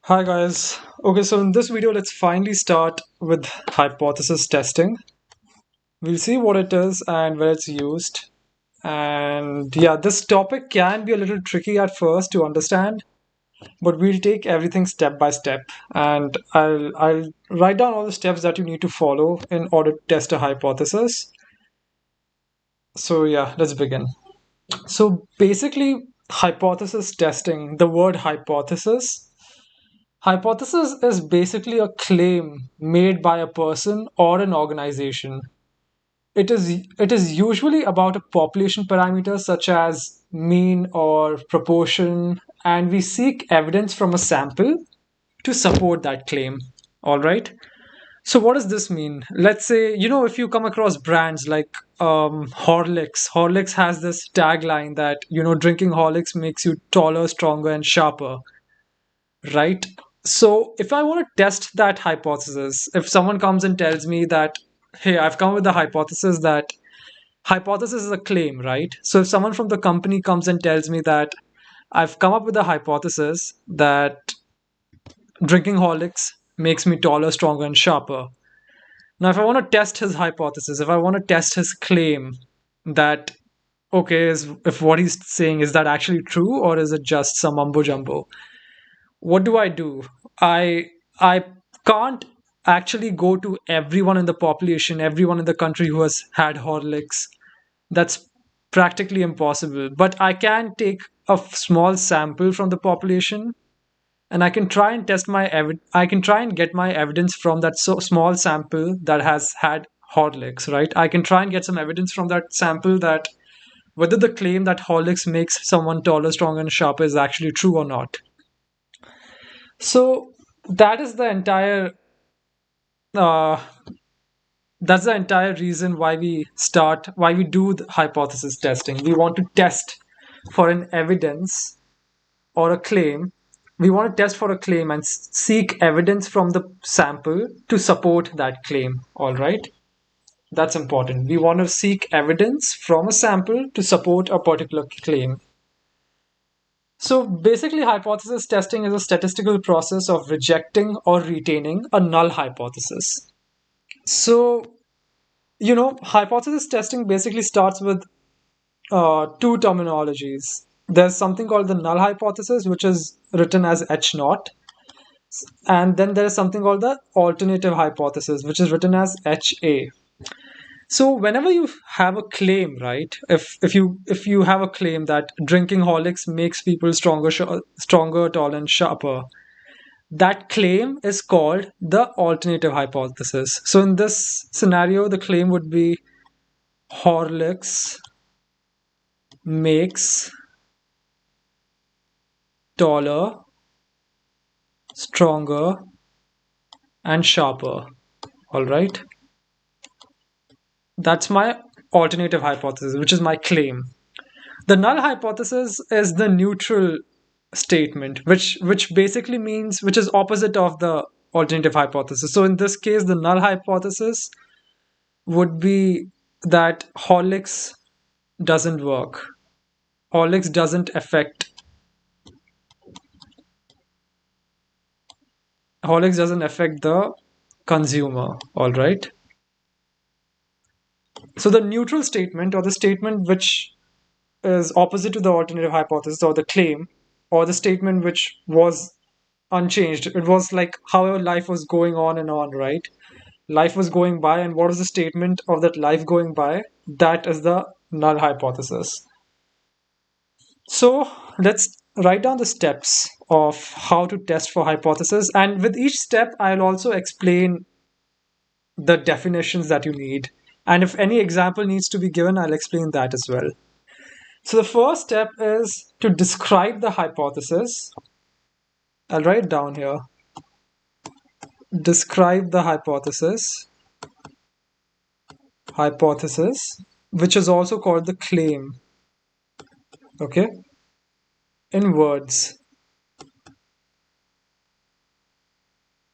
Hi guys. Okay, so in this video, let's finally start with hypothesis testing. We'll see what it is and where it's used. And yeah, this topic can be a little tricky at first to understand, but we'll take everything step by step. And I'll write down all the steps that you need to follow in order to test a hypothesis. So yeah, let's begin. So basically, hypothesis testing, the word hypothesis is basically a claim made by a person or an organization. It is usually about a population parameter such as mean or proportion, and we seek evidence from a sample to support that claim. All right. So what does this mean? Let's say, if you come across brands like Horlicks has this tagline that, drinking Horlicks makes you taller, stronger, and sharper, right? So if I want to test that hypothesis, if someone comes and tells me that, hey, I've come with the hypothesis that hypothesis is a claim, right? So if someone from the company comes and tells me that I've come up with a hypothesis that drinking Horlicks makes me taller, stronger, and sharper. Now, if I want to test his hypothesis, if I want to test his claim that, okay, if what he's saying is that actually true or is it just some mumbo jumbo? What do I do? I can't actually go to everyone in the population, everyone in the country who has had Horlicks. That's practically impossible. But I can take a small sample from the population, and I can try and I can try and get my evidence from that small sample that has had Horlicks, right? I can try and get some evidence from that sample that whether the claim that Horlicks makes someone taller, stronger, and sharper is actually true or not. So that is the entire uh, that's the entire reason why we do the hypothesis testing. We want to test for an evidence or a claim. We want to test for a claim and seek evidence from the sample to support that claim. All right, that's important. We want to seek evidence from a sample to support a particular claim. So basically, hypothesis testing is a statistical process of rejecting or retaining a null hypothesis. So, hypothesis testing basically starts with two terminologies. There's something called the null hypothesis, which is written as H naught, and then there is something called the alternative hypothesis, which is written as HA. So whenever you have a claim, right? If you have a claim that drinking Horlicks makes people stronger, tall, and sharper, that claim is called the alternative hypothesis. So in this scenario, the claim would be Horlicks makes taller, stronger, and sharper. All right. That's my alternative hypothesis, which is my claim. The null hypothesis is the neutral statement, which basically means which is opposite of the alternative hypothesis. So in this case, the null hypothesis would be that doesn't work. Horlicks doesn't affect Horlicks doesn't affect the consumer. All right. So the neutral statement or the statement which is opposite to the alternative hypothesis or the claim or the statement which was unchanged. It was like however life was going on and on, right? Life was going by, and what is the statement of that life going by? That is the null hypothesis. So let's write down the steps of how to test for hypothesis, and with each step, I'll also explain the definitions that you need. And if any example needs to be given, I'll explain that as well. So the first step is to describe the hypothesis. I'll write down here. Describe the hypothesis, which is also called the claim. Okay, in words.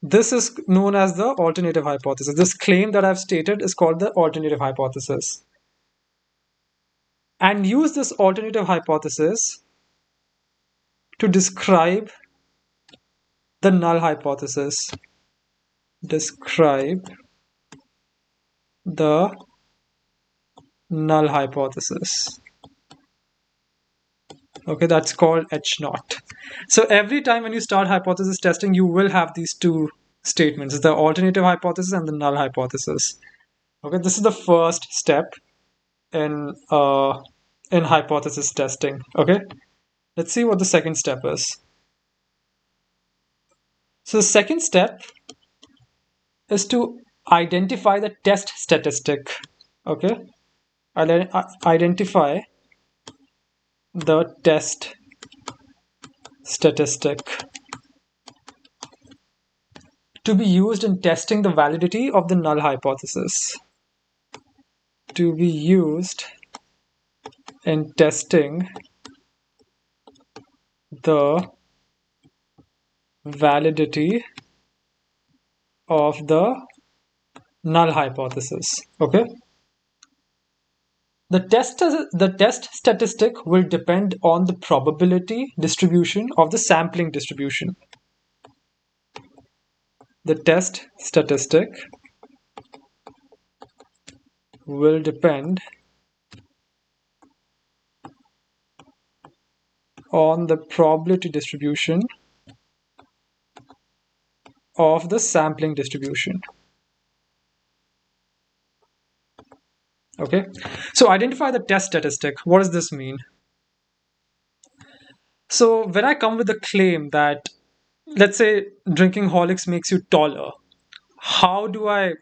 This is known as the alternative hypothesis. This claim that I've stated is called the alternative hypothesis. And use this alternative hypothesis to describe the null hypothesis. Describe the null hypothesis. Okay, that's called H naught. So every time when you start hypothesis testing, you will have these two statements, the alternative hypothesis and the null hypothesis. Okay, this is the first step in hypothesis testing. Okay, let's see what the second step is. So the second step is to identify the test statistic. Okay, identify the test statistic to be used in testing the validity of the null hypothesis. To be used in testing the validity of the null hypothesis. Okay. The test statistic will depend on the probability distribution of the sampling distribution. The test statistic will depend on the probability distribution of the sampling distribution. Okay, so identify the test statistic. What does this mean? So when I come with a claim that, let's say, drinking Horlicks makes you taller, how do I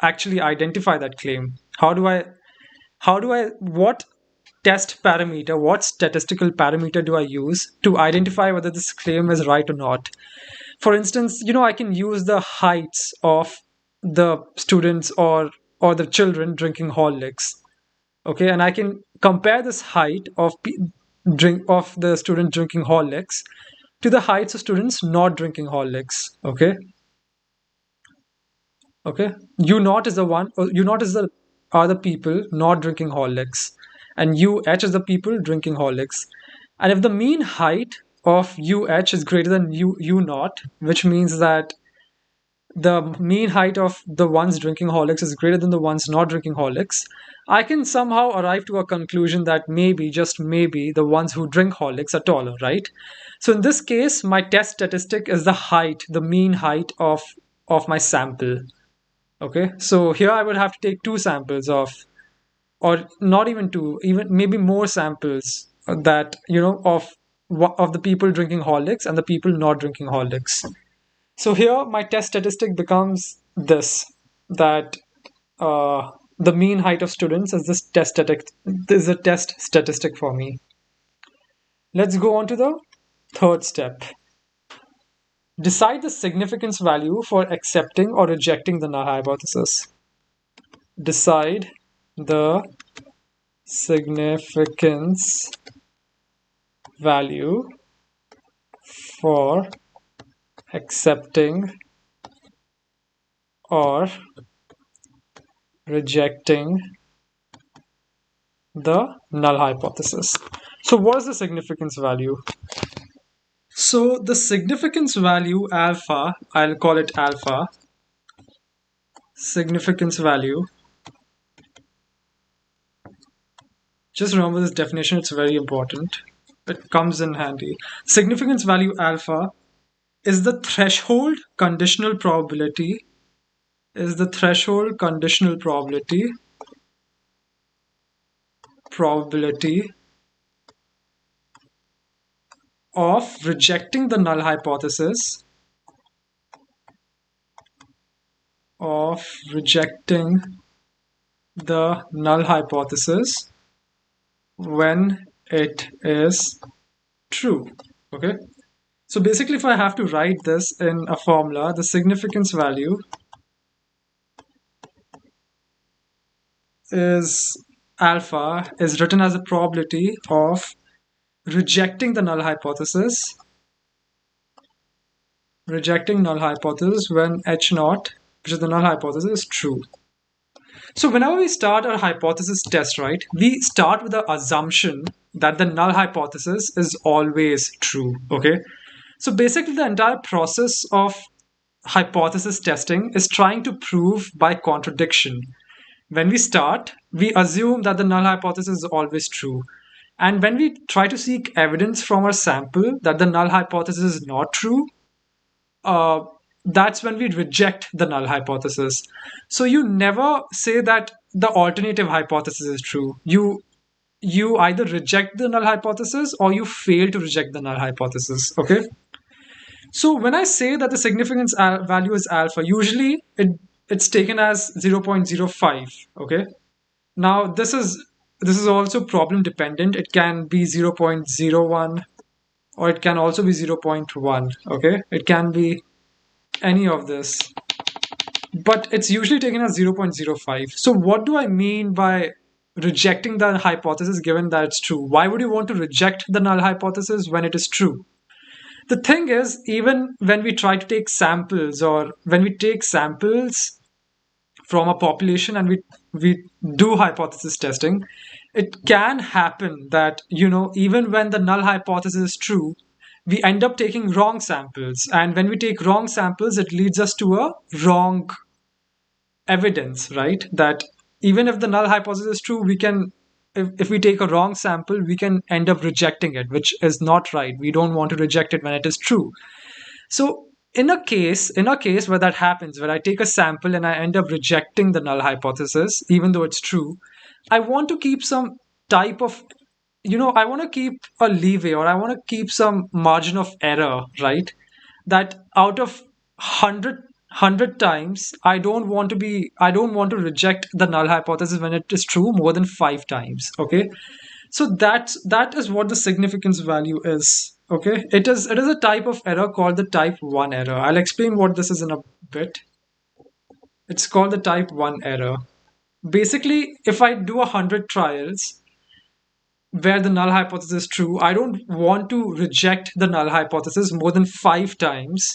actually identify that claim? What test parameter, what statistical parameter do I use to identify whether this claim is right or not? For instance, I can use the heights of the students or the children drinking Horlicks. Okay, and I can compare this height of the student drinking Horlicks to the heights of students not drinking Horlicks. Okay, u naught is the one, u naught is the are the people not drinking Horlicks, and UH is the people drinking Horlicks. And if the mean height of UH is greater than u naught, which means that the mean height of the ones drinking Horlicks is greater than the ones not drinking Horlicks, I can somehow arrive to a conclusion that maybe, just maybe, the ones who drink Horlicks are taller, right? So in this case, my test statistic is the mean height of my sample. Okay, so here I would have to take two samples or not even two, even maybe more samples that, of the people drinking Horlicks and the people not drinking Horlicks. So here my test statistic becomes this, that the mean height of students is a test statistic for me. Let's go on to the third step. Decide the significance value for accepting or rejecting the null hypothesis. Decide the significance value for accepting or rejecting the null hypothesis. So what is the significance value? So the significance value alpha, I'll call it alpha, significance value. Just remember this definition, it's very important. It comes in handy. Significance value alpha is the threshold conditional probability of rejecting the null hypothesis when it is true. Okay, so basically if I have to write this in a formula, the significance value is alpha is written as a probability of rejecting the null hypothesis when H naught, which is the null hypothesis, is true. So whenever we start our hypothesis test, right, we start with the assumption that the null hypothesis is always true. Okay, So basically, the entire process of hypothesis testing is trying to prove by contradiction. When we start, we assume that the null hypothesis is always true. And when we try to seek evidence from our sample that the null hypothesis is not true, uh, that's when we reject the null hypothesis. So you never say that the alternative hypothesis is true. You either reject the null hypothesis or you fail to reject the null hypothesis. Okay. So when I say that the significance value is alpha, usually it's taken as 0.05. Okay. Now this is also problem dependent. It can be 0.01 or it can also be zero point 0.1. Okay. It can be any of this, but it's usually taken as 0.05. So what do I mean by rejecting the hypothesis given that it's true? Why would you want to reject the null hypothesis when it is true? The thing is, even when we try to take samples or when we take samples from a population and we do hypothesis testing, it can happen that, even when the null hypothesis is true, we end up taking wrong samples, and when we take wrong samples it leads us to a wrong evidence, right? That even if the null hypothesis is true, we can, if we take a wrong sample, we can end up rejecting it, which is not right. We don't want to reject it when it is true. So in a case where that happens, where I take a sample and I end up rejecting the null hypothesis, even though it's true, I want to keep some type of, I want to keep a leeway, or I want to keep some margin of error, right? That out of 100 times, I don't want to reject the null hypothesis when it is true more than 5 times. Okay. So that is what the significance value is. Okay. It is a type of error called the type 1 error. I'll explain what this is in a bit. It's called the type 1 error. Basically, if I do 100 trials where the null hypothesis is true, I don't want to reject the null hypothesis more than 5 times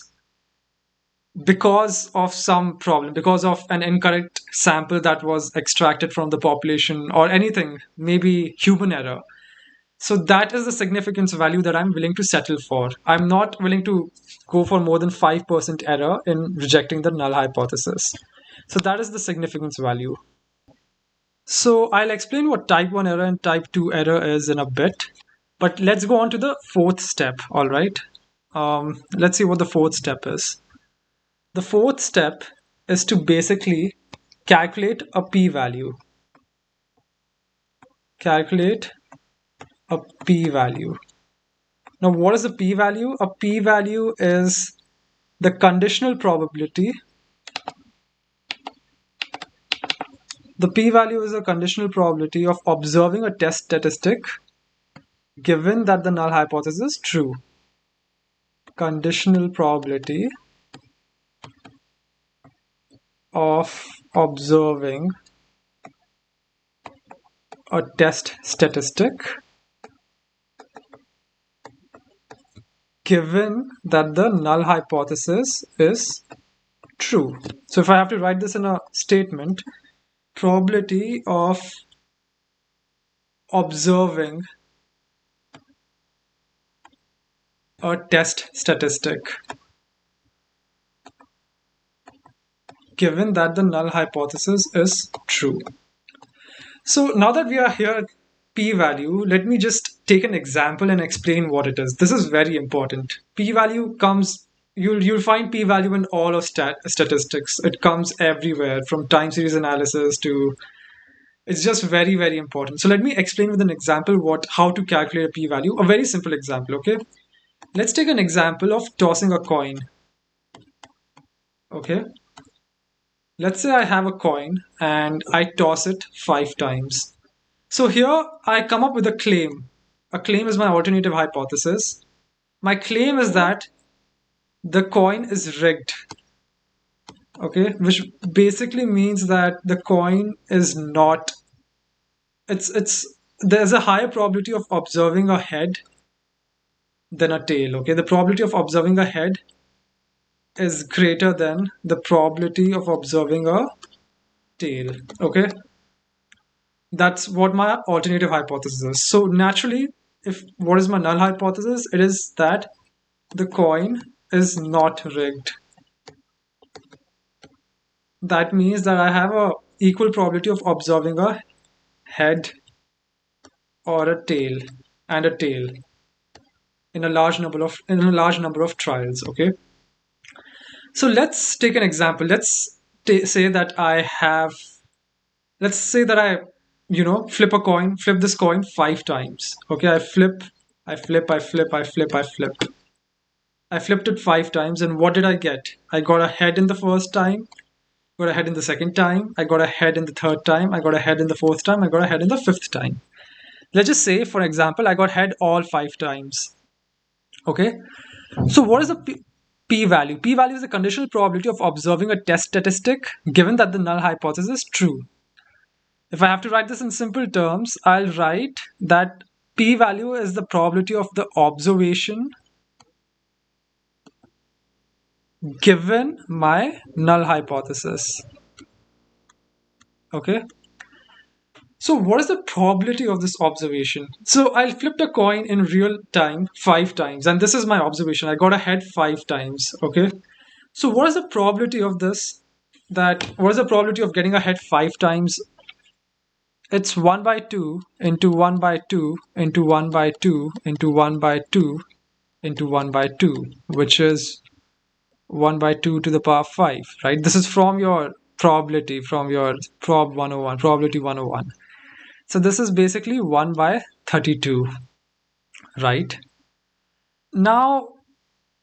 because of some problem, because of an incorrect sample that was extracted from the population or anything, maybe human error. So that is the significance value that I'm willing to settle for. I'm not willing to go for more than 5% error in rejecting the null hypothesis. So that is the significance value. So I'll explain what type 1 error and type 2 error is in a bit. But let's go on to the fourth step, all right? Let's see what the fourth step is. The fourth step is to basically calculate a p-value. Calculate a p-value. Now, what is a p-value? A p-value is the conditional probability. The p-value is a conditional probability of observing a test statistic given that the null hypothesis is true. Conditional probability of observing a test statistic given that the null hypothesis is true. So if I have to write this in a statement, probability of observing a test statistic given that the null hypothesis is true. So now that we are here at p-value, let me just take an example and explain what it is. This is very important. P-value comes, you'll find p-value in all of statistics. It comes everywhere, from time series analysis to, it's just very, very important. So let me explain with an example how to calculate a p-value. A very simple example, okay? Let's take an example of tossing a coin. Okay. Let's say I have a coin and I toss it 5 times. So here I come up with a claim. A claim is my alternative hypothesis. My claim is that the coin is rigged. Okay, which basically means that the coin is not, it's there's a higher probability of observing a head than a tail. Okay, the probability of observing a head is greater than the probability of observing a tail. Okay, that's what my alternative hypothesis is. So naturally, if what is my null hypothesis? It is that the coin is not rigged. That means that I have a equal probability of observing a head or a tail and a tail in a large number of trials. Okay, so let's take an example. Say that I have. Let's say that flip this coin 5 times. Okay, I flipped it 5 times, and what did I get? I got a head in the first time, got a head in the second time, I got a head in the third time, I got a head in the fourth time, I got a head in the fifth time. Let's just say, for example, I got head all 5 times. Okay, so what is the p-value? P-value is the conditional probability of observing a test statistic given that the null hypothesis is true. If I have to write this in simple terms, I'll write that p-value is the probability of the observation given my null hypothesis. Okay. So what is the probability of this observation? So I flipped a coin in real time 5 times, and this is my observation. I got a head 5 times. Okay. So what is the probability of this? What is the probability of getting a head 5 times? It's 1 by 2 into 1 by 2 into 1 by 2 into 1 by 2 into 1 by 2, which is 1 by 2 to the power 5, right? This is from your probability, from your prob 101, probability 101. So this is basically 1 by 32, right? Now,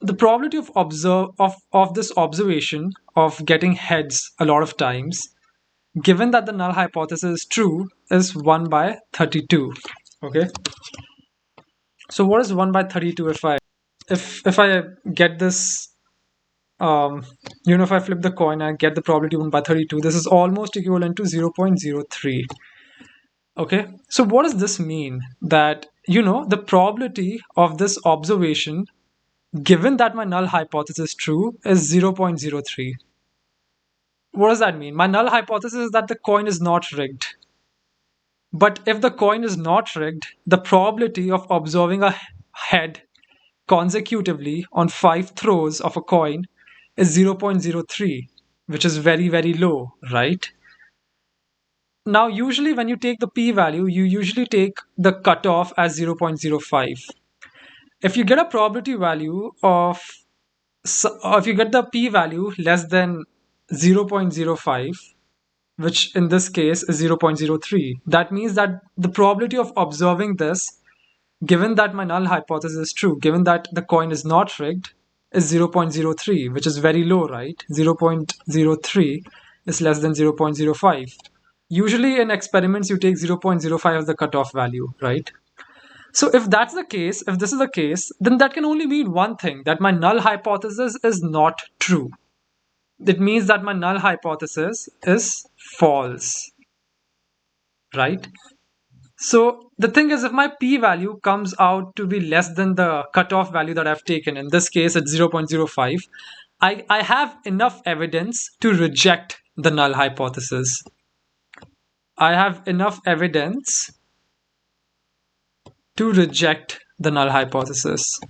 the probability of this observation of getting heads a lot of times, given that the null hypothesis is true, is 1 by 32. Okay. So what is 1 by 32 if I get this if I flip the coin and get the probability 1 by 32, this is almost equivalent to 0.03. Okay, so what does this mean? That, the probability of this observation, given that my null hypothesis is true, is 0.03. What does that mean? My null hypothesis is that the coin is not rigged. But if the coin is not rigged, the probability of observing a head consecutively on 5 throws of a coin is 0.03, which is very, very low, right? Now, usually when you take the p-value, you usually take the cutoff as 0.05. If you get a probability value if you get the p-value less than 0.05, which in this case is 0.03, that means that the probability of observing this, given that my null hypothesis is true, given that the coin is not rigged, is 0.03, which is very low, right? 0.03 is less than 0.05. Usually in experiments, you take 0.05 as the cutoff value, right? So if that's the case, if this is the case, then that can only mean one thing, that my null hypothesis is not true. It means that my null hypothesis is false, right? So the thing is, if my p-value comes out to be less than the cutoff value that I've taken, in this case it's 0.05, I have enough evidence to reject the null hypothesis. I have enough evidence to reject the null hypothesis,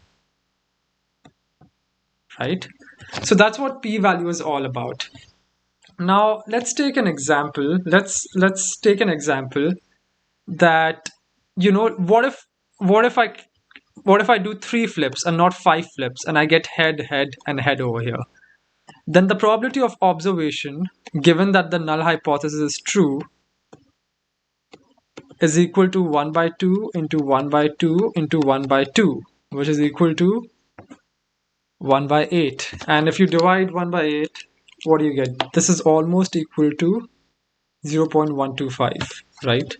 right? So that's what p-value is all about. Now let's take an example. Let's take an example that, what if I do 3 flips and not 5 flips, and I get head, head, and head over here? Then the probability of observation, given that the null hypothesis is true, is equal to 1 by 2 into 1 by 2 into 1 by 2, which is equal to 1 by 8. And if you divide 1 by 8, what do you get? This is almost equal to 0.125, right?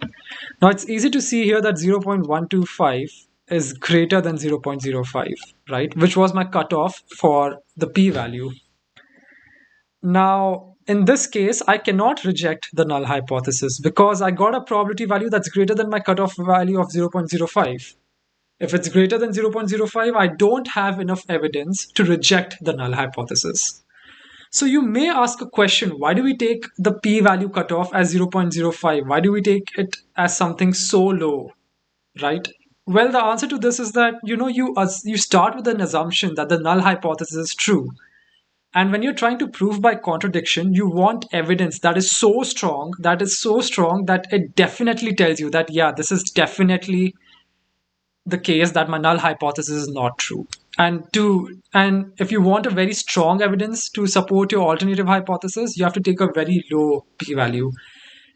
Now it's easy to see here that 0.125 is greater than 0.05, right? Which was my cutoff for the p-value. Now, in this case, I cannot reject the null hypothesis because I got a probability value that's greater than my cutoff value of 0.05. If it's greater than 0.05, I don't have enough evidence to reject the null hypothesis. So you may ask a question, why do we take the p-value cutoff as 0.05? Why do we take it as something so low, right? Well, the answer to this is that you start with an assumption that the null hypothesis is true. And when you're trying to prove by contradiction, you want evidence that is so strong that it definitely tells you that, yeah, this is definitely the case that my null hypothesis is not true. And if you want a very strong evidence to support your alternative hypothesis, you have to take a very low p-value.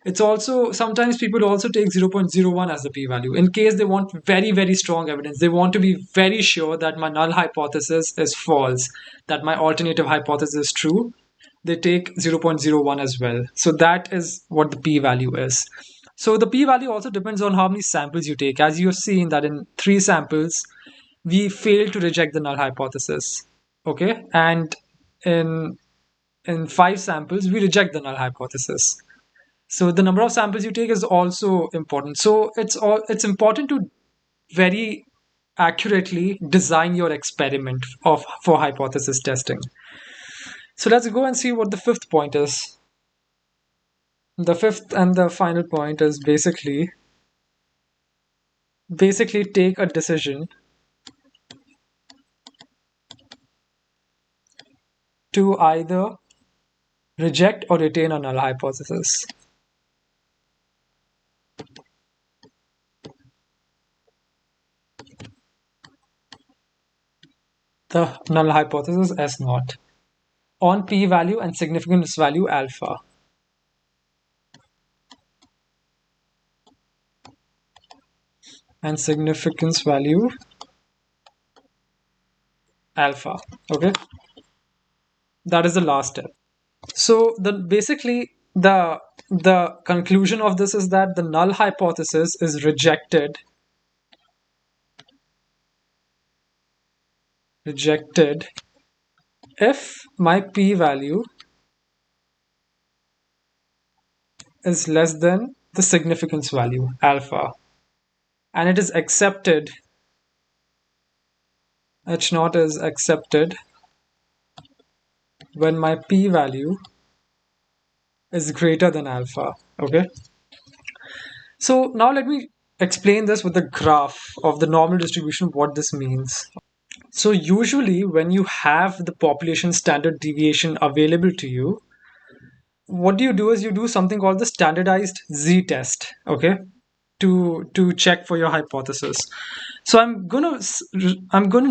It's also sometimes people also take 0.01 as the p-value in case they want very, very strong evidence. They want to be very sure that my null hypothesis is false, that my alternative hypothesis is true. They take 0.01 as well. So that is what the p-value is. So the p-value also depends on how many samples you take. As you have seen that in 3 samples, we fail to reject the null hypothesis. Okay, and in 5 samples, we reject the null hypothesis. So the number of samples you take is also important. So it's important to very accurately design your experiment of for hypothesis testing. So let's go and see what the fifth point is. The fifth and the final point is basically take a decision to either reject or retain a null hypothesis. The null hypothesis S naught on p-value and significance value alpha. And significance value alpha. Okay, that is the last step. So the conclusion of this is that the null hypothesis is rejected if my p-value is less than the significance value alpha, and it is accepted, h naught is accepted when my p-value is greater than alpha. Okay, so now let me explain this with the graph of the normal distribution, what this means. So usually when you have the population standard deviation available to you, what do you do is you do something called the standardized z-test, okay, to check for your hypothesis. So I'm gonna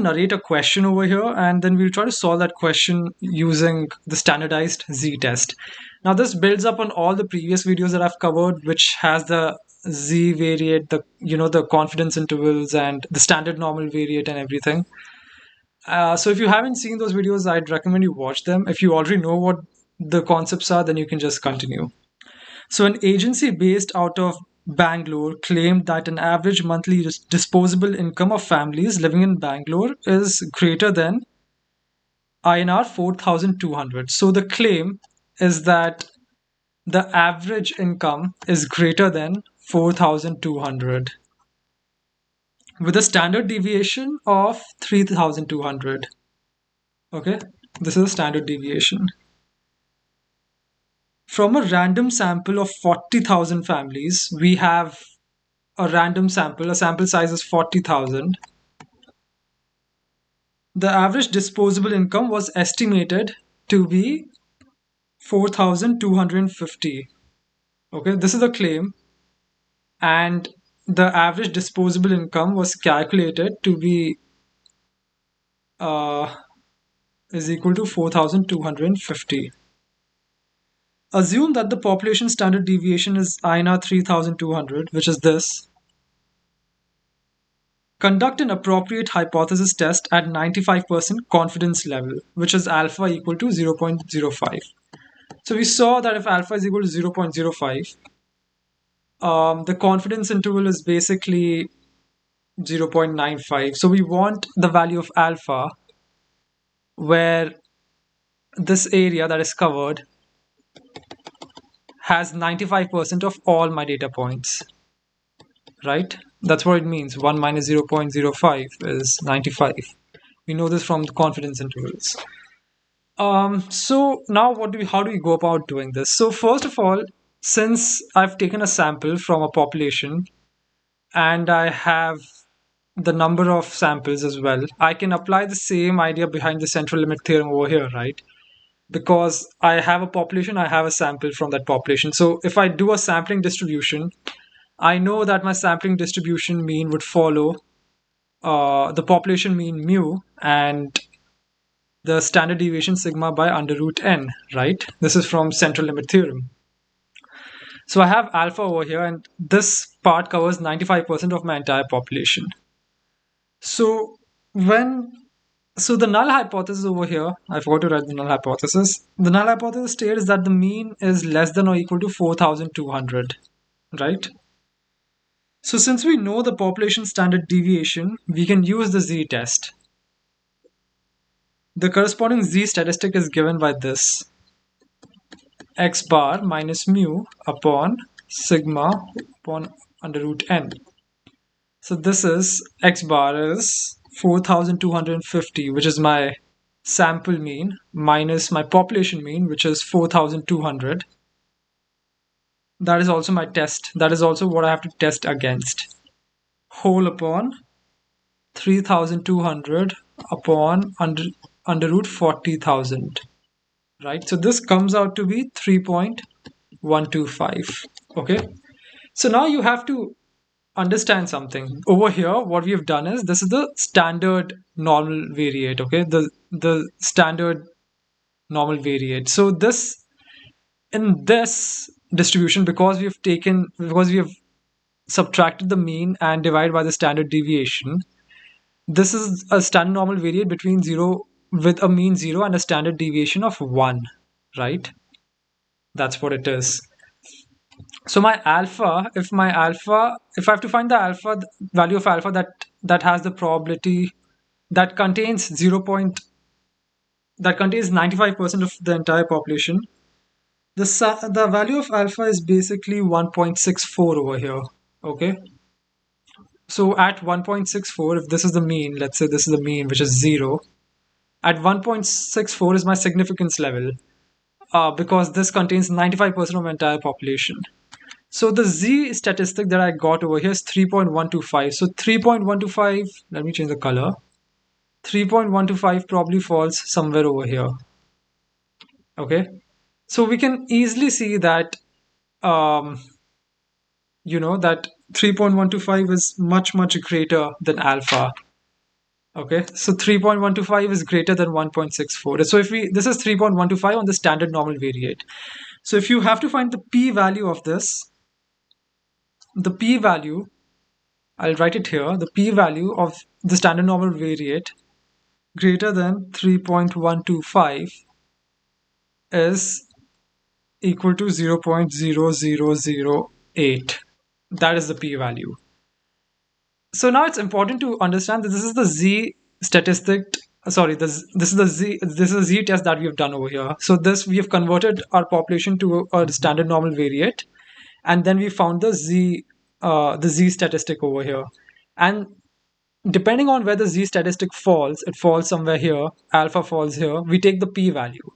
narrate a question over here, and then we'll try to solve that question using the standardized z-test. Now this builds up on all the previous videos that I've covered, which has the z-variate, the confidence intervals and the standard normal variate and everything. So if you haven't seen those videos, I'd recommend you watch them. If you already know what the concepts are, then you can just continue. So an agency based out of Bangalore claimed that an average monthly disposable income of families living in Bangalore is greater than INR 4,200. So the claim is that the average income is greater than 4,200 with a standard deviation of 3,200. Okay, this is a standard deviation. From a random sample of 40,000 families, we have a sample size is 40,000. The average disposable income was estimated to be 4,250. Okay, this is the claim. And the average disposable income was calculated to be is equal to 4,250. Assume that the population standard deviation is INR 3,200, which is this. Conduct an appropriate hypothesis test at 95% confidence level, which is alpha equal to 0.05. So we saw that if alpha is equal to 0.05, the confidence interval is basically 0.95. So we want the value of alpha where this area that is covered has 95% of all my data points, right? That's what it means. 1 minus 0.05 is 95. We know this from the confidence intervals. So now how do we go about doing this? So first of all, since I've taken a sample from a population and I have the number of samples as well, I can apply the same idea behind the central limit theorem over here, right? Because I have a population, I have a sample from that population. So if I do a sampling distribution, I know that my sampling distribution mean would follow the population mean mu and the standard deviation sigma by under root n, right? This is from central limit theorem. So I have alpha over here, and this part covers 95% of my entire population. So when the null hypothesis over here, I forgot to write the null hypothesis. The null hypothesis states that the mean is less than or equal to 4,200, right? So since we know the population standard deviation, we can use the z-test. The corresponding z-statistic is given by this: x bar minus mu upon sigma upon under root n. So this is x bar is 4,250, which is my sample mean, minus my population mean, which is 4,200. That is also my test. That is also what I have to test against. Whole upon 3,200 upon under root 40,000. Right? So this comes out to be 3.125. Okay? So now you have to understand something. Over here, what we have done is, this is the standard normal variate, okay? The standard normal variate. So this, in this distribution, because we have subtracted the mean and divided by the standard deviation, this is a standard normal variate between 0 with a mean 0 and a standard deviation of 1, right? That's what it is. So my alpha, if I have to find the alpha value of alpha that has the probability that contains 95% of the entire population, the value of alpha is basically 1.64 over here. Okay. So at 1.64, if this is the mean, let's say this is the mean, which is 0, at 1.64 is my significance level, because this contains 95% of my entire population. So the z statistic that I got over here is 3.125. So 3.125, let me change the color. 3.125 probably falls somewhere over here. Okay. So we can easily see that, that 3.125 is much, much greater than alpha. Okay. So 3.125 is greater than 1.64. So this is 3.125 on the standard normal variate. So if you have to find the p-value of this, the p-value, I'll write it here, the p-value of the standard normal variate greater than 3.125 is equal to 0.0008. That is the p-value. So now it's important to understand that this is the z statistic. Sorry, this is a z test that we have done over here. So we have converted our population to a standard normal variate, and then we found the z statistic over here. And depending on where the z statistic falls, it falls somewhere here, alpha falls here, we take the p-value.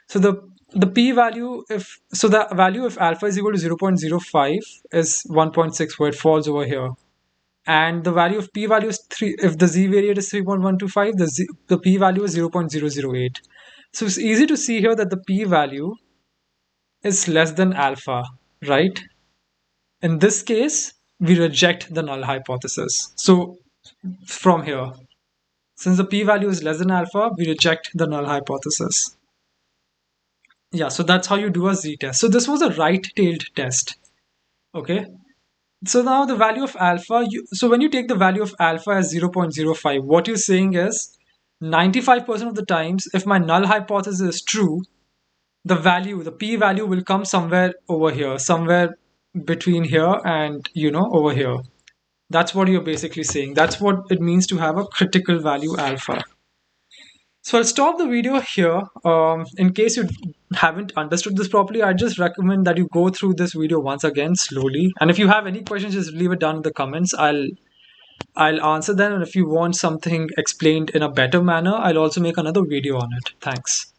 So the p-value, the value if alpha is equal to 0.05 is 1.6, where it falls over here. And the value of p-value is 3. If the z variate is 3.125, the p-value is 0.008. So it's easy to see here that the p-value is less than alpha, right? In this case, we reject the null hypothesis. So from here, since the p-value is less than alpha, we reject the null hypothesis. Yeah, so that's how you do a z-test. So this was a right-tailed test. Okay. So now the value of alpha, so when you take the value of alpha as 0.05, what you're saying is 95% of the times, if my null hypothesis is true, the p-value will come somewhere over here, somewhere between here and, over here. That's what you're basically saying. That's what it means to have a critical value alpha. So I'll stop the video here. In case you haven't understood this properly, I just recommend that you go through this video once again slowly. And if you have any questions, just leave it down in the comments. I'll answer them. And if you want something explained in a better manner, I'll also make another video on it. Thanks.